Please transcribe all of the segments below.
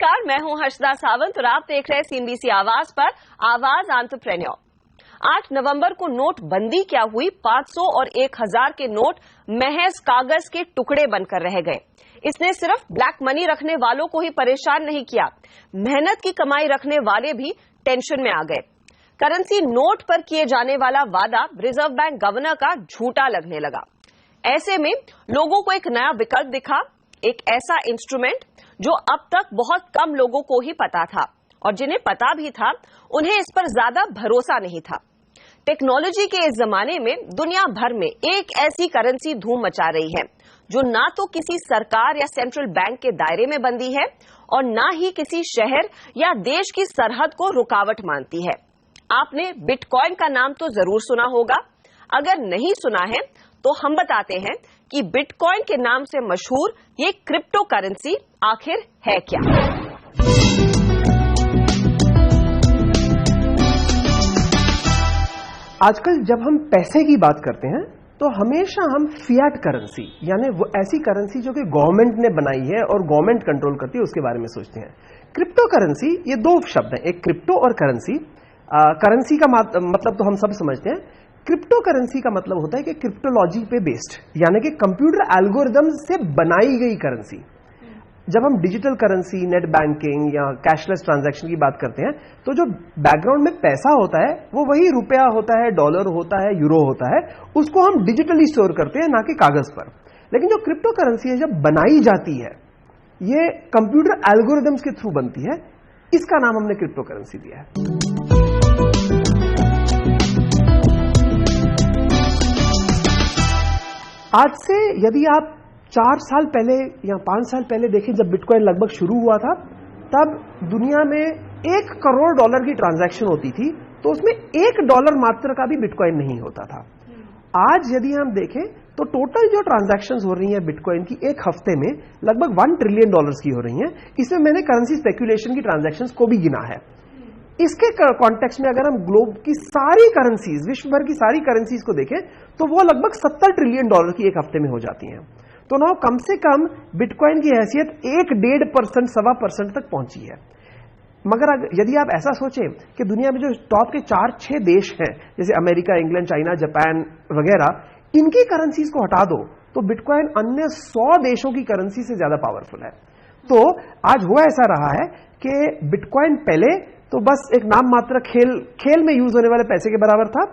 नमस्कार, मैं हूं हर्षदा सावंत और आप देख रहे हैं सीएनबीसी आवाज पर आवाज एंटरप्रेन्योर। 8 नवंबर को नोटबंदी क्या हुई? 500 और 1000 के नोट महज कागज के टुकड़े बनकर रह गए। इसने सिर्फ ब्लैक मनी रखने वालों को ही परेशान नहीं किया, मेहनत की कमाई रखने वाले भी टेंशन में आ गए। करेंसी नोट पर किए जाने वाला वादा रिजर्व बैंक गवर्नर का झूठा लगने लगा। ऐसे में लोगों को एक नया विकल्प दिखा, एक ऐसा इंस्ट्रूमेंट जो अब तक बहुत कम लोगों को ही पता था, और जिन्हें पता भी था उन्हें इस पर ज्यादा भरोसा नहीं था। टेक्नोलॉजी के इस जमाने में दुनिया भर में एक ऐसी करेंसी धूम मचा रही है जो ना तो किसी सरकार या सेंट्रल बैंक के दायरे में बंदी है और ना ही किसी शहर या देश की सरहद को रुकावट मानती है। आपने बिटकॉइन का नाम तो जरूर सुना होगा। अगर नहीं सुना है तो हम बताते हैं कि बिटकॉइन के नाम से मशहूर ये क्रिप्टो करेंसी आखिर है क्या। आजकल जब हम पैसे की बात करते हैं तो हमेशा हम फिएट करेंसी, यानी वो ऐसी करेंसी जो कि गवर्नमेंट ने बनाई है और गवर्नमेंट कंट्रोल करती है, उसके बारे में सोचते हैं। क्रिप्टो करेंसी, ये दो शब्द हैं, एक क्रिप्टो और करेंसी। करेंसी का मतलब तो हम सब समझते हैं। क्रिप्टो करेंसी का मतलब होता है कि क्रिप्टोलॉजी पे बेस्ड, यानी कि कंप्यूटर एल्गोरिदम से बनाई गई करेंसी। जब हम डिजिटल करेंसी, नेट बैंकिंग या कैशलेस ट्रांजैक्शन की बात करते हैं तो जो बैकग्राउंड में पैसा होता है वो वही रुपया होता है, डॉलर होता है, यूरो होता है, उसको हम डिजिटली स्टोर करते हैं, ना कि कागज पर। लेकिन जो क्रिप्टो करेंसी है जब बनाई जाती है, ये कंप्यूटर एल्गोरिदम्स के थ्रू बनती है, इसका नाम हमने क्रिप्टो करेंसी दिया है। आज से यदि आप 4 साल पहले या 5 साल पहले देखें, जब बिटकॉइन लगभग शुरू हुआ था, तब दुनिया में $1 करोड़ की ट्रांजैक्शन होती थी, तो उसमें $1 मात्र का भी बिटकॉइन नहीं होता था। आज यदि हम देखें तो टोटल जो ट्रांजैक्शंस हो रही हैं बिटकॉइन की एक हफ्ते में लगभग $1 ट्रिलियन की हो रही हैं। इसमें मैंने करेंसी स्पेकुलेशन की ट्रांजैक्शंस को भी गिना है। इसके कॉन्टेक्स्ट में अगर हम ग्लोब की सारी करेंसीज, विश्व भर की सारी करेंसीज को देखें तो वो लगभग $70 ट्रिलियन की एक हफ्ते में हो जाती हैं। तो ना कम से कम बिटकॉइन की हैसियत 1-1.5%, 1.25% तक पहुंची है। मगर यदि आप ऐसा सोचें कि दुनिया में जो टॉप के 4-6 देश हैं, जैसे अमेरिका, इंग्लैंड, चाइना, जापान वगैरह, इनकी करेंसीज को हटा दो तो बिटकॉइन अन्य 100 देशों की करेंसी से ज्यादा पावरफुल है। तो आज हुआ ऐसा रहा है कि बिटकॉइन पहले तो बस एक नाम मात्र खेल में यूज होने वाले पैसे के बराबर था,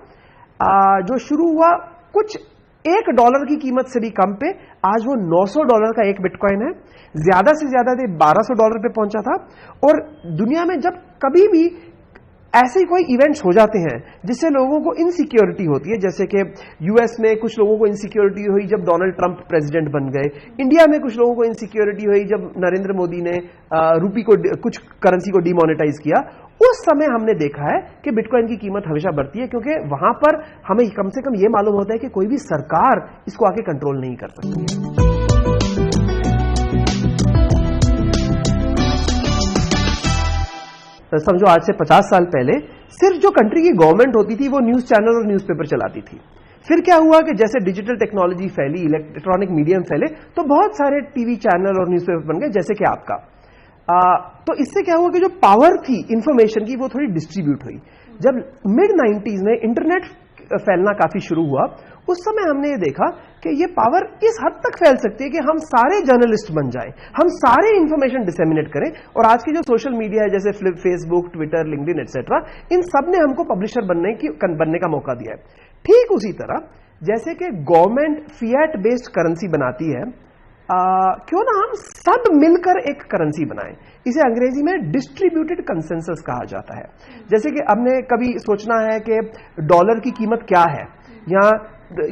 जो शुरू हुआ कुछ $1 की कीमत से भी कम पे, आज वो $900 का एक बिटकॉइन है। ज्यादा से ज्यादा $1200 पे पहुंचा था। और दुनिया में जब कभी भी ऐसे कोई इवेंट्स हो जाते हैं जिससे लोगों को इनसिक्योरिटी होती है, जैसे कि यूएस में कुछ लोगों को इनसिक्योरिटी हुई जब डोनाल्ड ट्रंप प्रेसिडेंट बन गए, इंडिया में कुछ लोगों को इनसिक्योरिटी हुई जब नरेंद्र मोदी ने रुपी को, कुछ करेंसी को डिमोनेटाइज किया, उस समय हमने देखा है कि बिटकॉइन की कीमत हमेशा बढ़ती है, क्योंकि वहां पर हमें कम से कम यह मालूम होता है कि कोई भी सरकार इसको आके कंट्रोल नहीं कर सकती है। समझो आज से 50 साल पहले सिर्फ जो कंट्री की गवर्नमेंट होती थी वो न्यूज चैनल और न्यूज़पेपर चलाती थी। फिर क्या हुआ कि जैसे डिजिटल टेक्नोलॉजी फैली, इलेक्ट्रॉनिक मीडियम फैले, तो बहुत सारे टीवी चैनल और न्यूज़पेपर बन गए, जैसे कि आपका। तो इससे क्या हुआ कि जो पावर थी इंफॉर्मेशन की वो थोड़ी डिस्ट्रीब्यूट हुई। जब मिड-90s में इंटरनेट फैलना काफी शुरू हुआ, उस समय हमने ये देखा कि ये पावर इस हद तक फैल सकती है कि हम सारे जर्नलिस्ट बन जाएं, हम सारे इंफॉर्मेशन डिसेमिनेट करें। और आज की जो सोशल मीडिया है, जैसे फेसबुक, ट्विटर, लिंक्डइन एटसेट्रा, इन सब ने हमको पब्लिशर बनने का मौका दिया है। ठीक उसी तरह जैसे कि गवर्नमेंट फिएट बेस्ड करेंसी बनाती है, क्यों ना हम सब मिलकर एक करेंसी बनाएं। इसे अंग्रेजी में डिस्ट्रीब्यूटेड कंसेंसस कहा जाता है। जैसे कि हमने कभी सोचना है कि डॉलर की कीमत क्या है, या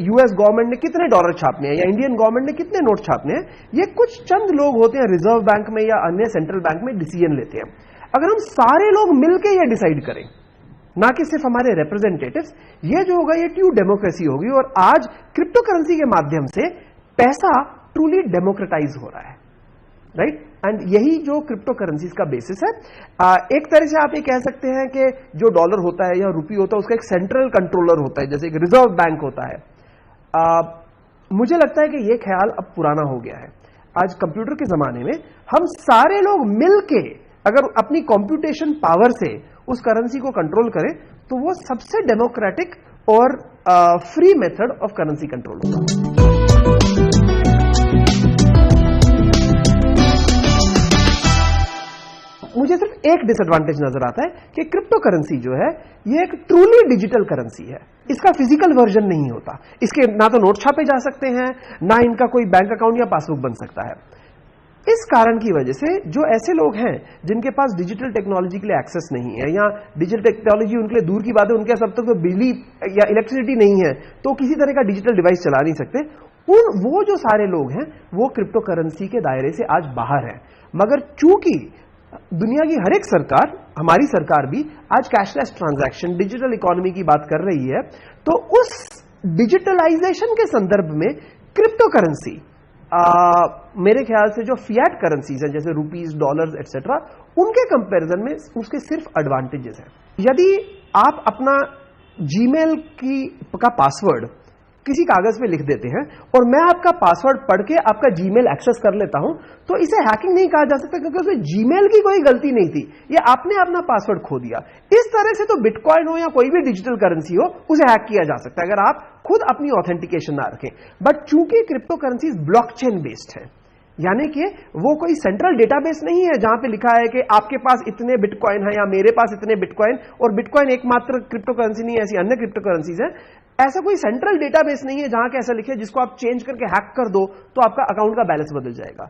यूएस गवर्नमेंट ने कितने डॉलर छापने हैं, या इंडियन गवर्नमेंट ने कितने नोट छापने हैं, ये कुछ चंद लोग होते हैं रिजर्व बैंक में या अन्य सेंट्रल बैंक में डिसीजन लेते हैं। अगर हम सारे लोग मिलकर ये डिसाइड करें, ना कि सिर्फ हमारे रिप्रेजेंटेटिव्स, ये जो होगा ये ट्रू डेमोक्रेसी होगी। और आज क्रिप्टो करेंसी के माध्यम से पैसा ट्रूली डेमोक्रेटाइज हो रहा है, राइट? एंड यही जो क्रिप्टो करेंसीज का बेसिस है। एक तरह से आप ये कह सकते हैं कि जो डॉलर होता है या रुपी होता है उसका एक सेंट्रल कंट्रोलर होता है, जैसे एक रिजर्व बैंक होता है। मुझे लगता है कि ये ख्याल अब पुराना हो गया है। आज कंप्यूटर के जमाने में हम सारे लोग मिलके अगर अपनी कंप्यूटेशन पावर से उस करेंसी को कंट्रोल करे तो वो सबसे डेमोक्रेटिक और free method of currency control होगा। मुझे सिर्फ एक डिसएडवांटेज नजर आता है कि क्रिप्टो करेंसी जो है ये एक ट्रूली डिजिटल करेंसी है। इसका फिजिकल वर्जन नहीं होता, इसके ना तो नोट छापे जा सकते हैं, ना इनका कोई बैंक अकाउंट या पासबुक बन सकता है। इस कारण की वजह से जो ऐसे लोग हैं जिनके पास डिजिटल टेक्नोलॉजी के लिए एक्सेस नहीं है या डिजिटल टेक्नोलॉजी उनके लिए दूर की बात है, उनके सब तक तो बिजली या इलेक्ट्रिसिटी नहीं है तो किसी तरह का डिजिटल डिवाइस चला नहीं सकते, वो जो सारे लोग हैं वो क्रिप्टो करेंसी के दायरे से आज बाहर है। मगर चूंकि दुनिया की हर एक सरकार, हमारी सरकार भी आज कैशलेस ट्रांजैक्शन, डिजिटल इकोनॉमी की बात कर रही है, तो उस डिजिटलाइजेशन के संदर्भ में क्रिप्टो करेंसी मेरे ख्याल से जो फिएट करेंसीज हैं जैसे रुपीस, डॉलर्स एक्सेट्रा, उनके कंपैरिजन में उसके सिर्फ एडवांटेजेस हैं। यदि आप अपना जीमेल का पासवर्ड किसी कागज पे लिख देते हैं और मैं आपका पासवर्ड पढ़ के आपका जीमेल एक्सेस कर लेता हूं तो इसे हैकिंग नहीं कहा जा सकता, क्योंकि उसमें जीमेल की कोई गलती नहीं थी, ये आपने अपना पासवर्ड खो दिया। इस तरह से तो बिटकॉइन हो या कोई भी डिजिटल करेंसी हो, उसे हैक किया जा सकता है अगर आप खुद अपनी ऑथेंटिकेशन ना रखें। बट चूंकि क्रिप्टो करेंसी ब्लॉकचेन बेस्ड है, यानी कि वो कोई सेंट्रल डेटाबेस नहीं है जहां पे लिखा है कि आपके पास इतने बिटकॉइन है या मेरे पास इतने बिटकॉइन, और बिटकॉइन एकमात्र क्रिप्टो करेंसी नहीं है, ऐसी अन्य क्रिप्टो करेंसीज हैं। ऐसा कोई सेंट्रल डेटाबेस नहीं है जहां के ऐसा लिखे जिसको आप चेंज करके हैक कर दो तो आपका अकाउंट का बैलेंस बदल जाएगा।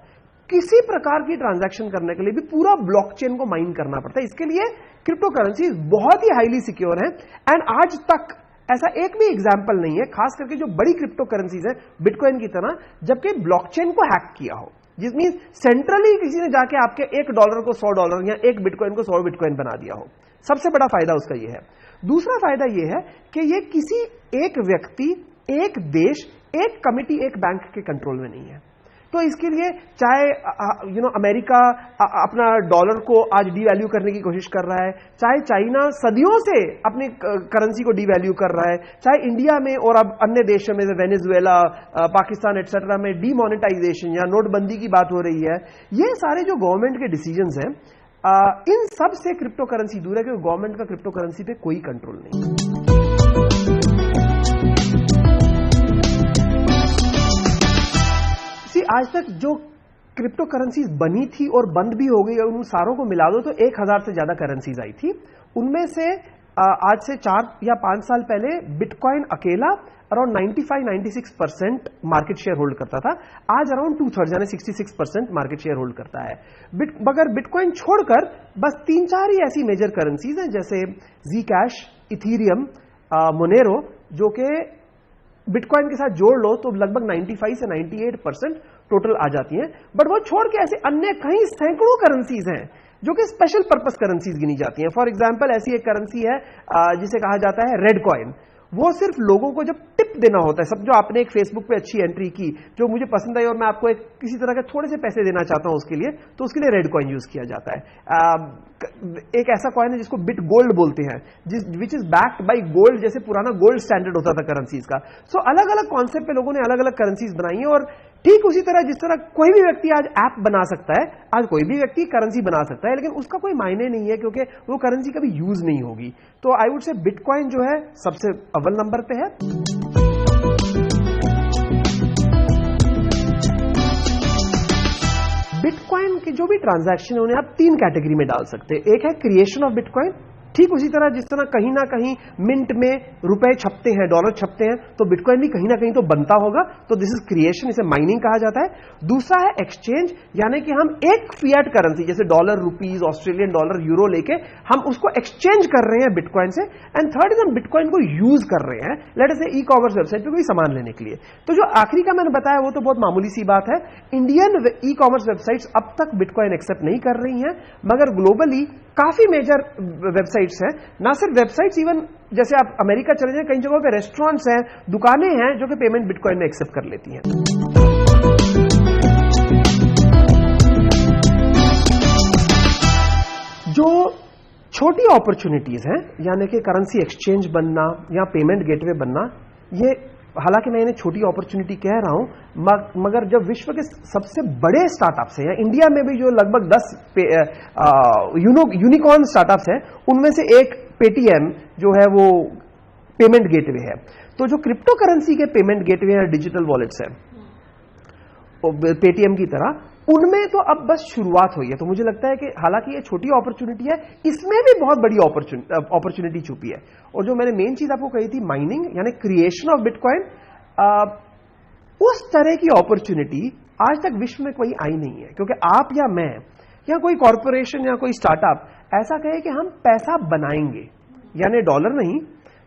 किसी प्रकार की ट्रांजैक्शन करने के लिए भी पूरा ब्लॉकचेन को माइन करना पड़ता है। इसके लिए क्रिप्टो करेंसी बहुत ही हाईली सिक्योर है एंड आज तक ऐसा एक भी एग्जाम्पल नहीं है, खास करके जो बड़ी क्रिप्टो करेंसीज है बिटकॉइन की तरह, जबकि ब्लॉकचेन को हैक किया हो, जिसमें सेंट्रली किसी ने जाके आपके $1 को $100 या एक बिटकॉइन को 100 बिटकॉइन बना दिया हो। सबसे बड़ा फायदा उसका यह है। दूसरा फायदा यह है कि यह किसी एक व्यक्ति, एक देश, एक कमिटी, एक बैंक के कंट्रोल में नहीं है। तो इसके लिए चाहे अमेरिका अपना डॉलर को आज डीवैल्यू करने की कोशिश कर रहा है, चाहे चाइना सदियों से अपनी करेंसी को डीवैल्यू कर रहा है, चाहे इंडिया में और अब अन्य देशों में वेनेजुएला, पाकिस्तान एक्सेट्रा में डीमोनेटाइजेशन या नोटबंदी की बात हो रही है, ये सारे जो गवर्नमेंट के डिसीजंस हैं, इन सब से क्रिप्टो करेंसी दूर है, क्योंकि गवर्नमेंट का क्रिप्टो करेंसी पे कोई कंट्रोल नहीं। आज तक जो क्रिप्टो करेंसीज बनी थी और बंद भी हो गई, उन सारों को मिला दो तो 1000 से ज्यादा करेंसीज आई थी। उनमें से आज से 4 या 5 साल पहले बिटकॉइन अकेला अराउंड 95-96% मार्केट शेयर होल्ड करता था। आज अराउंड 2/3 यानी 66% मार्केट शेयर होल्ड करता है। मगर बिटकॉइन छोड़कर बस 3-4 ही ऐसी मेजर करेंसीज हैं जैसे Zcash, इथीरियम, मोनेरो, जो कि बिटकॉइन के साथ जोड़ लो तो लगभग 95 से 98% टोटल आ जाती हैं। बट वो छोड़ के ऐसे अन्य कई सैकड़ों करेंसीज हैं जो कि स्पेशल पर्पस करेंसीज गिनी जाती हैं। फॉर एग्जांपल ऐसी एक करेंसी है जिसे कहा जाता है रेड कॉइन। वो सिर्फ लोगों को जब टिप देना होता है, सब जो आपने एक फेसबुक पे अच्छी एंट्री की जो मुझे पसंद आई और मैं आपको किसी तरह के थोड़े से पैसे देना चाहता हूं उसके लिए, तो उसके लिए रेड कॉइन यूज किया जाता है। एक ऐसा कॉइन है जिसको बिट गोल्ड बोलते हैं, which is backed by gold, जैसे पुराना गोल्ड स्टैंडर्ड होता था करेंसीज का। सो अलग अलग कॉन्सेप्ट पे लोगों ने अलग अलग करेंसीज बनाई है। और ठीक उसी तरह जिस तरह कोई भी व्यक्ति आज ऐप बना सकता है, आज कोई भी व्यक्ति करेंसी बना सकता है, लेकिन उसका कोई मायने नहीं है क्योंकि वो करेंसी कभी यूज नहीं होगी। तो आई वुड से बिटकॉइन जो है सबसे अव्वल नंबर पे है। बिटकॉइन के जो भी ट्रांजैक्शन है उन्हें आप 3 कैटेगरी में डाल सकते हैं। एक है क्रिएशन ऑफ बिटकॉइन, ठीक उसी तरह जिस तरह कहीं ना कहीं मिंट में रुपए छपते हैं, डॉलर छपते हैं, तो बिटकॉइन भी कहीं ना कहीं तो बनता होगा, तो दिस इज क्रिएशन, इसे माइनिंग कहा जाता है। दूसरा है एक्सचेंज, यानी कि हम एक फिएट करेंसी जैसे dollar, rupees, Australian dollar, euro लेके हम उसको एक्सचेंज कर रहे हैं बिटकॉइन से। एंड थर्ड इज हम बिटकॉइन को यूज कर रहे हैं, लेट अस से ई कॉमर्स वेबसाइट पे कोई सामान लेने के लिए। तो जो आखिरी का मैंने बताया वो तो बहुत मामूली सी बात है। इंडियन ई कॉमर्स वेबसाइट्स अब तक बिटकॉइन एक्सेप्ट नहीं कर रही हैं, मगर ग्लोबली काफी मेजर वेबसाइट्स हैं, ना सिर्फ वेबसाइट्स, इवन जैसे आप अमेरिका चले जाएं, कई जगहों पे रेस्टोरेंट्स हैं, दुकानें हैं जो कि पेमेंट बिटकॉइन में एक्सेप्ट कर लेती हैं। जो छोटी अपॉर्चुनिटीज हैं, यानी कि करेंसी एक्सचेंज बनना या पेमेंट गेटवे बनना, ये हालांकि मैं इन्हें छोटी अपॉर्चुनिटी कह रहा हूं, मगर जब विश्व के सबसे बड़े स्टार्टअप्स हैं, या इंडिया में भी जो लगभग 10 यूनिकॉर्न स्टार्टअप्स हैं, उनमें से एक पेटीएम जो है वो पेमेंट गेटवे है। तो जो क्रिप्टो करेंसी के पेमेंट गेटवे या डिजिटल वॉलेट्स हैं पेटीएम की तरह, उनमें तो अब बस शुरुआत हुई है। तो मुझे लगता है कि हालांकि ये छोटी अपॉर्चुनिटी है, इसमें भी बहुत बड़ी अपॉर्चुनिटी छुपी है। और जो मैंने मेन चीज आपको कही थी, माइनिंग यानी क्रिएशन ऑफ बिटकॉइन, उस तरह की अपॉर्चुनिटी आज तक विश्व में कोई आई नहीं है। क्योंकि आप या मैं या कोई कॉर्पोरेशन या कोई स्टार्टअप ऐसा कहे कि हम पैसा बनाएंगे, यानी डॉलर नहीं,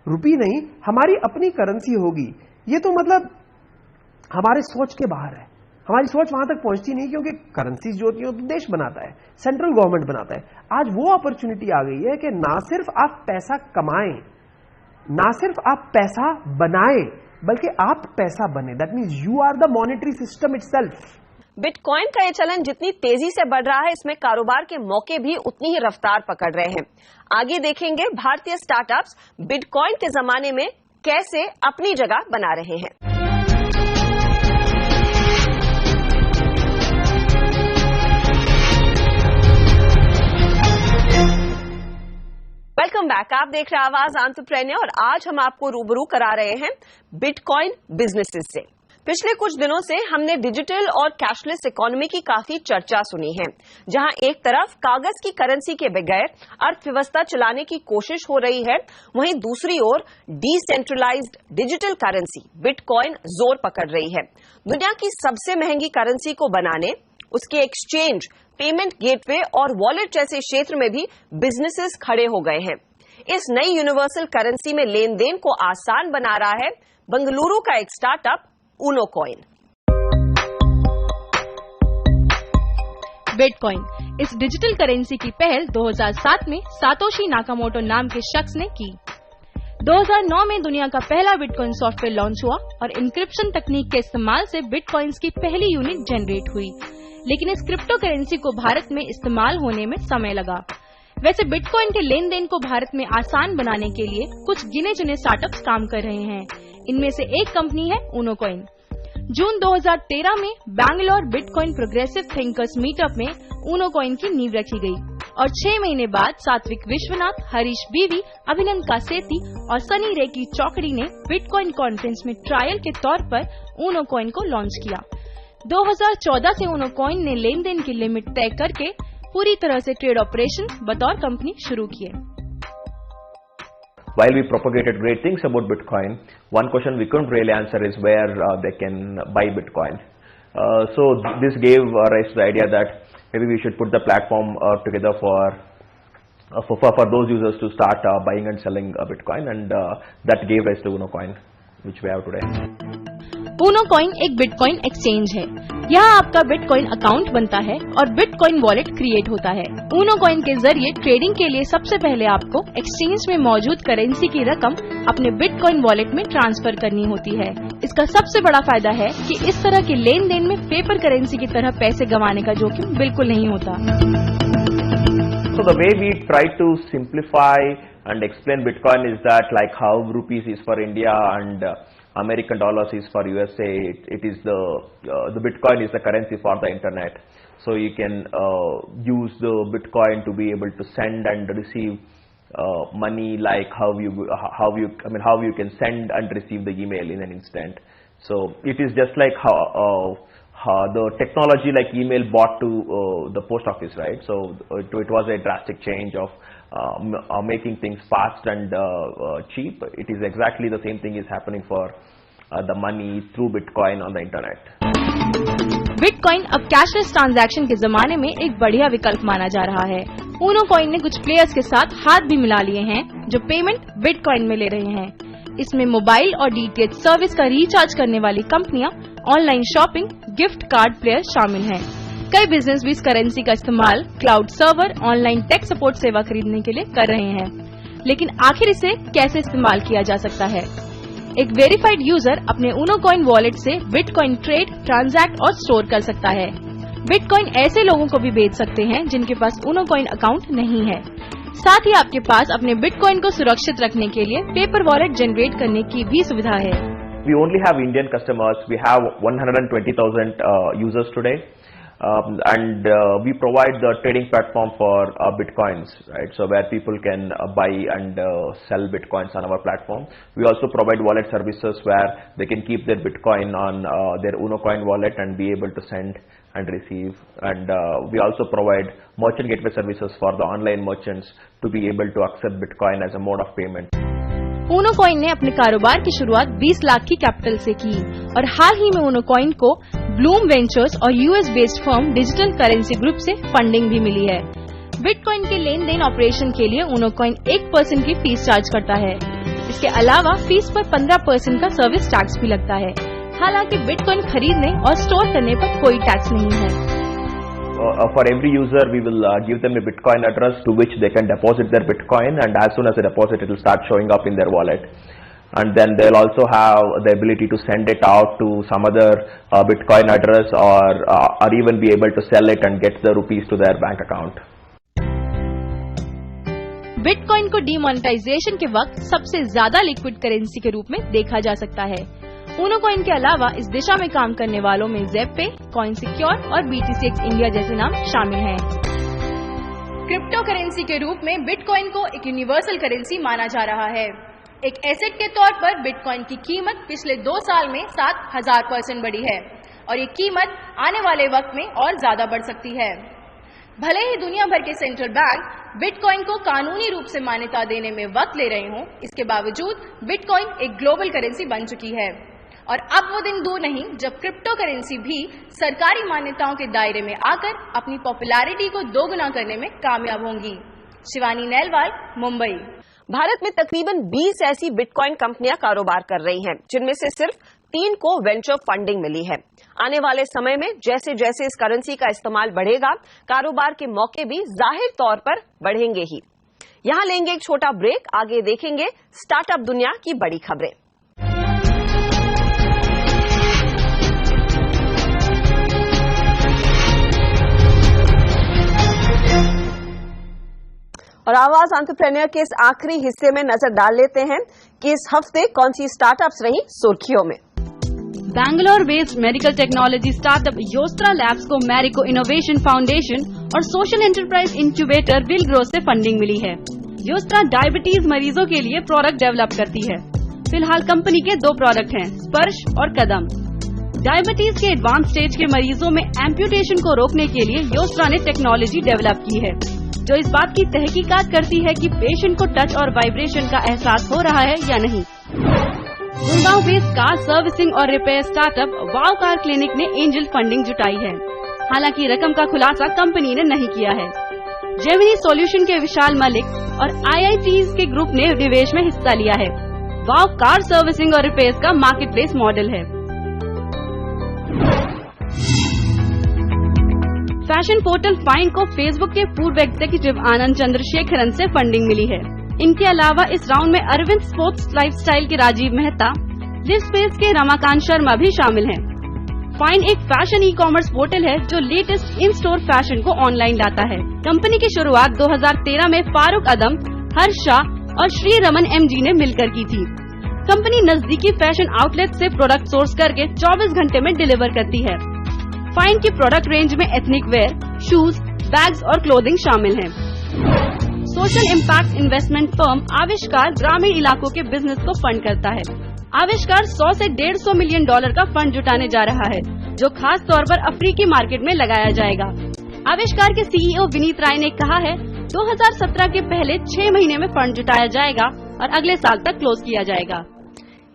रुपी नहीं, हमारी अपनी करेंसी होगी, ये तो मतलब हमारे सोच के बाहर है। हमारी सोच वहां तक पहुंचती नहीं, क्योंकि करेंसी जो होती है तो देश बनाता है, सेंट्रल गवर्नमेंट बनाता है। आज वो अपॉर्चुनिटी आ गई है कि ना सिर्फ आप पैसा कमाएं, ना सिर्फ आप पैसा बनाएं, बल्कि आप पैसा बने। That means you are the monetary system itself. Bitcoin का ये चलन जितनी तेजी से बढ़ रहा है, इसमें कारोबार के मौके भी उतनी ही रफ्तार पकड़ रहे हैं। आगे देखेंगे भारतीय स्टार्टअप्स बिटकॉइन के जमाने में कैसे अपनी जगह बना रहे हैं। वेलकम बैक, आप देख रहे हैं आवाज एंटरप्रेन्योर और आज हम आपको रूबरू करा रहे हैं बिटकॉइन बिजनेसेस से। पिछले कुछ दिनों से हमने डिजिटल और कैशलेस इकोनॉमी की काफी चर्चा सुनी है, जहां एक तरफ कागज की करेंसी के बगैर अर्थव्यवस्था चलाने की कोशिश हो रही है, वहीं दूसरी ओर डिसेंट्रलाइज्ड डिजिटल करेंसी बिटकॉइन जोर पकड़ रही है। दुनिया की सबसे महंगी करेंसी को बनाने, उसके एक्सचेंज, पेमेंट गेटवे और वॉलेट जैसे क्षेत्र में भी बिजनेसेस खड़े हो गए हैं। इस नई यूनिवर्सल करेंसी में लेन देन को आसान बना रहा है बेंगलुरु का एक स्टार्टअप ऊनो कॉइन। बिटकॉइन इस डिजिटल करेंसी की पहल 2007 में सातोशी नाकामोटो नाम के शख्स ने की। 2009 में दुनिया का पहला बिटकॉइन सॉफ्टवेयर लॉन्च हुआ और इंक्रिप्शन तकनीक के इस्तेमाल से बिटकॉइंस की पहली यूनिट जनरेट हुई। लेकिन इस क्रिप्टो करेंसी को भारत में इस्तेमाल होने में समय लगा। वैसे बिटकॉइन के लेन देन को भारत में आसान बनाने के लिए कुछ गिने चुने स्टार्टअप्स काम कर रहे हैं। इनमें से एक कंपनी है ऊनो कॉइन। जून 2013 में Bangalore bitcoin progressive thinkers meetup में ऊनो कॉइन की नींव रखी गई और 6 महीने बाद सात्विक विश्वनाथ, हरीश बीवी, अभिनंदन कासेती और सनी रेकी चौकड़ी ने बिटकॉइन कॉन्फ्रेंस में ट्रायल के तौर पर ऊनो कॉइन को लॉन्च किया। 2014 से ऊनो कॉइन ने लेन देन की लिमिट तय करके पूरी तरह से ट्रेड ऑपरेशन बतौर कंपनी शुरू किए। While we propagated great things about Bitcoin, one question we couldn't really answer is where they can buy Bitcoin. So this gave rise to the idea that maybe we should put the platform together for those users to start buying and selling Bitcoin, and that gave rise to Uno Coin, which we have today. Uno coin एक bitcoin exchange है। यहाँ आपका bitcoin account बनता है और bitcoin wallet create होता है। Uno coin के जरिए ट्रेडिंग के लिए सबसे पहले आपको एक्सचेंज में मौजूद करेंसी की रकम अपने बिटकॉइन वॉलेट में ट्रांसफर करनी होती है। इसका सबसे बड़ा फायदा है कि इस तरह के लेन देन में पेपर करेंसी की तरह पैसे गंवाने का जोखिम बिल्कुल नहीं होता। So the way we try to simplify and explain Bitcoin is that like how rupees is for India and American dollars is for USA, it is the Bitcoin is the currency for the internet. So you can use the Bitcoin to be able to send and receive money, like how you can send and receive the email in an instant. So it is just like how the technology like email brought to the post office, right? So it was a drastic change of making things fast and cheap. It is exactly the same thing is happening for the money through Bitcoin on the internet. Bitcoin अब cashless transaction के जमाने में एक बढ़िया विकल्प माना जा रहा है। ऊनो कॉइन ने कुछ प्लेयर्स के साथ हाथ भी मिला लिए हैं जो पेमेंट बिटकॉइन में ले रहे हैं। इसमें मोबाइल और डीटीएच सर्विस का रिचार्ज करने वाली कंपनियां, online shopping, gift card player शामिल हैं। कई बिजनेस भी इस करेंसी का इस्तेमाल cloud server, online tech support सेवा खरीदने के लिए कर रहे हैं। लेकिन आखिर इसे कैसे इस्तेमाल किया जा सकता है? एक वेरीफाइड यूजर अपने ऊनो कॉइन वॉलेट से बिटकॉइन ट्रेड, ट्रांजैक्ट और स्टोर कर सकता है। बिटकॉइन ऐसे लोगों को भी बेच सकते हैं जिनके पास ऊनो कॉइन अकाउंट नहीं है। साथ ही आपके पास अपने बिटकॉइन को सुरक्षित रखने के लिए पेपर वॉलेट जनरेट करने की भी सुविधा है। we only have Indian customers. We have 120,000 users today, and we provide the trading platform for Bitcoins, right? So where people can buy and sell Bitcoins on our platform. We also provide wallet services where they can keep their Bitcoin on their UnoCoin wallet and be able to send and receive. And we also provide merchant gateway services for the online merchants to be able to accept Bitcoin as a mode of payment. UnoCoin ने अपने कारोबार की शुरुआत 20 लाख की capital से की और हाल ही में UnoCoin को ब्लूम वेंचर्स और US based firm digital currency group से फंडिंग भी मिली है। बिटकॉइन के लेन देन ऑपरेशन के लिए UnoCoin 1% की फीस चार्ज करता है। इसके अलावा फीस पर 15% का सर्विस टैक्स भी लगता है। हालांकि बिटकॉइन खरीदने और स्टोर करने पर कोई टैक्स नहीं है। For every user, we will give them a Bitcoin address to which they can deposit their Bitcoin, and as soon as they deposit, it will start showing up in their wallet. And then they'll also have the ability to send it out to some other Bitcoin address, or even be able to sell it and get the rupees to their bank account. Bitcoin को demonetisation के वक्त सबसे ज्यादा liquid currency के रूप में देखा जा सकता है। UnoCoin के अलावा इस दिशा में काम करने वालों में ज़ेपे, CoinSecure और BTCX इंडिया जैसे नाम शामिल हैं। क्रिप्टो करेंसी के रूप में बिटकॉइन को एक यूनिवर्सल करेंसी माना जा रहा है। एक एसेट के तौर पर बिटकॉइन की कीमत पिछले 2 साल में 7000% बढ़ी है और ये कीमत आने वाले वक्त में और ज्यादा बढ़ सकती है। भले ही दुनिया भर के सेंट्रल बैंक बिटकॉइन को कानूनी रूप से मान्यता देने में वक्त ले रहे हों, इसके बावजूद बिटकॉइन एक ग्लोबल करेंसी बन चुकी है और अब वो दिन दूर नहीं जब क्रिप्टो करेंसी भी सरकारी मान्यताओं के दायरे में आकर अपनी पॉपुलैरिटी को दोगुना करने में कामयाब होंगी। शिवानी नेलवाल, मुंबई। भारत में तकरीबन 20 ऐसी बिटकॉइन कंपनियां कारोबार कर रही हैं, जिनमें से सिर्फ 3 को वेंचर फंडिंग मिली है। आने वाले समय में जैसे जैसे इस करेंसी का इस्तेमाल बढ़ेगा, कारोबार के मौके भी जाहिर तौर पर बढ़ेंगे ही। यहां लेंगे एक छोटा ब्रेक, आगे देखेंगे स्टार्टअप दुनिया की बड़ी खबरें। और आवाज एंटरप्रेन्योर के इस आखिरी हिस्से में नजर डाल लेते हैं कि इस हफ्ते कौन सी स्टार्टअप्स रही सुर्खियों में। Bangalore based medical technology startup Yostra labs को मैरिको इनोवेशन फाउंडेशन और social enterprise incubator Villgro से फंडिंग मिली है। योस्त्रा डायबिटीज मरीजों के लिए प्रोडक्ट डेवलप करती है। फिलहाल कंपनी के 2 प्रोडक्ट हैं, स्पर्श और कदम। डायबिटीज के एडवांस स्टेज के मरीजों में एम्पुटेशन को रोकने के लिए योस्त्रा ने टेक्नोलॉजी डेवलप की है, जो इस बात की तहकीकात करती है कि पेशेंट को टच और वाइब्रेशन का एहसास हो रहा है या नहीं। गुड़गांव बेस्ड कार सर्विसिंग और रिपेयर स्टार्टअप वाव कार क्लिनिक ने एंजल फंडिंग जुटाई है। हालांकि रकम का खुलासा कंपनी ने नहीं किया है। जेमिनी सॉल्यूशन के विशाल मलिक और IITs के ग्रुप ने निवेश में हिस्सा लिया है। वाव कार सर्विसिंग और रिपेयर का मार्केट प्लेस मॉडल है। फैशन पोर्टल फाइंड को फेसबुक के पूर्व एग्जीक्यूटिव आनंद चंद्रशेखरन से फंडिंग मिली है। इनके अलावा इस राउंड में अरविंद स्पोर्ट्स लाइफस्टाइल के राजीव मेहता, लिव स्पेस के रमाकांत शर्मा भी शामिल हैं। फाइंड एक फैशन ई-कॉमर्स पोर्टल है जो लेटेस्ट इन स्टोर फैशन को ऑनलाइन लाता है। कंपनी की शुरुआत 2013 में फारूक अदम, हर्ष शाह और श्री रमन MG ने मिलकर की थी। कंपनी नजदीकी फैशन आउटलेट से प्रोडक्ट सोर्स करके 24 घंटे में डिलीवर करती है। फाइंड की प्रोडक्ट रेंज में एथनिक वेयर, शूज, बैग्स और क्लोथिंग शामिल हैं। सोशल इम्पैक्ट इन्वेस्टमेंट फर्म आविष्कार ग्रामीण इलाकों के बिजनेस को फंड करता है। आविष्कार 100 से $150 मिलियन का फंड जुटाने जा रहा है, जो खास तौर पर अफ्रीकी मार्केट में लगाया जाएगा। आविष्कार के CEO विनीत राय ने कहा है 2017 के पहले 6 महीने में फंड जुटाया जाएगा और अगले साल तक क्लोज किया जाएगा।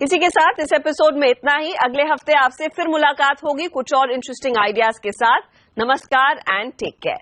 इसी के साथ इस एपिसोड में इतना ही। अगले हफ्ते आपसे फिर मुलाकात होगी कुछ और इंटरेस्टिंग आइडियाज के साथ। नमस्कार एंड टेक केयर।